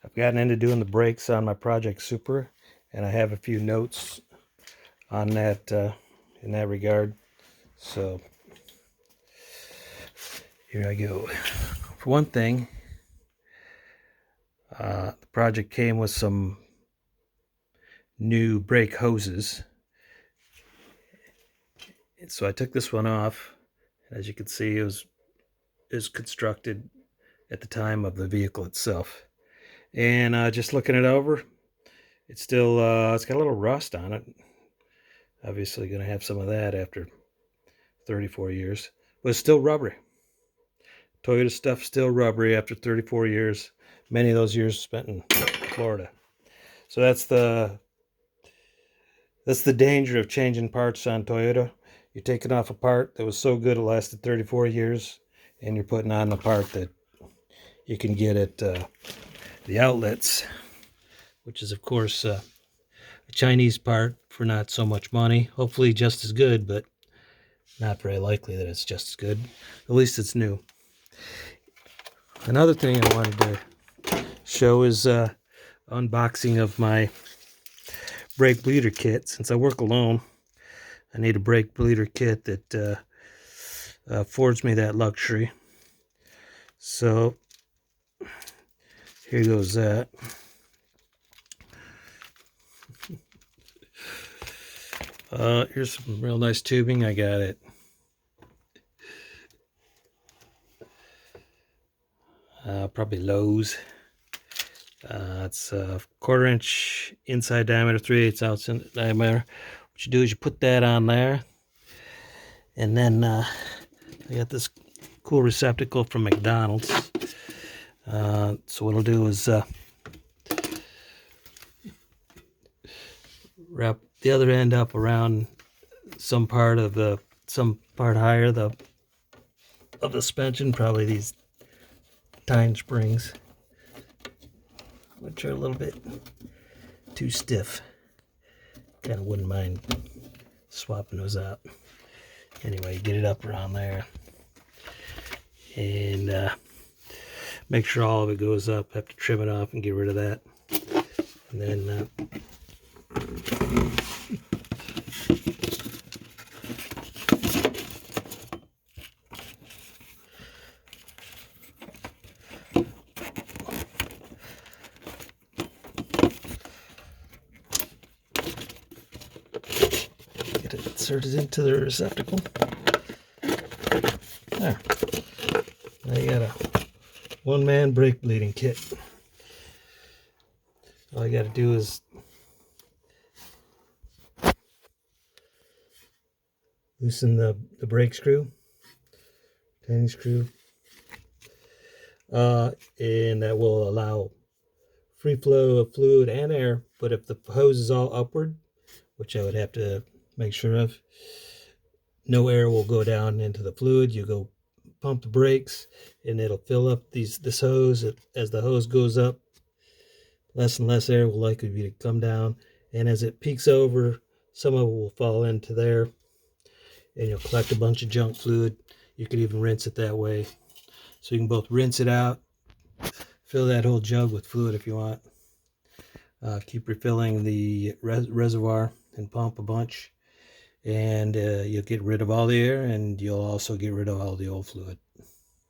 I've gotten into doing the brakes on my project Supra, and I have a few notes on that in that regard. So here I go. For one thing, the project came with some new brake hoses, and so I took this one off. As you can see, it was constructed at the time of the vehicle itself. And just looking it over, it's still it's got a little rust on it. Obviously going to have some of that after 34 years, but it's still rubbery. Toyota stuff still rubbery after 34 years. Many of those years spent in Florida. So that's the danger of changing parts on Toyota. You're taking off a part that was so good it lasted 34 years, and you're putting on a part that you can get at the outlets, which is of course a Chinese part for not so much money. Hopefully just as good, but not very likely that it's just as good. At least it's new. Another thing I wanted to show is unboxing of my brake bleeder kit. Since I work alone, I need a brake bleeder kit that affords me that luxury. So here goes that. Here's some real nice tubing. I got it. Probably Lowe's. It's a 1/4 inch inside diameter, 3/8 outside diameter. What you do is you put that on there, and then I got this cool receptacle from McDonald's. So what I'll do is wrap the other end up around some part higher of the suspension, probably these tine springs, which are a little bit too stiff. Kind of wouldn't mind swapping those out. Anyway, you get it up around there, and make sure all of it goes up. Have to trim it off and get rid of that, and then get it inserted into the receptacle. There. Now you got a one-man brake bleeding kit. All you got to do is loosen the brake screw, tiny screw, and that will allow free flow of fluid and air. But if the hose is all upward, which I would have to make sure of, no air will go down into the fluid. You go pump the brakes, and it'll fill up this hose. As the hose goes up, less and less air will likely be to come down, and as it peaks over, some of it will fall into there, and you'll collect a bunch of junk fluid. You could even rinse it that way. So you can both rinse it out, fill that whole jug with fluid if you want. Keep refilling the reservoir and pump a bunch, and you'll get rid of all the air, and you'll also get rid of all the old fluid.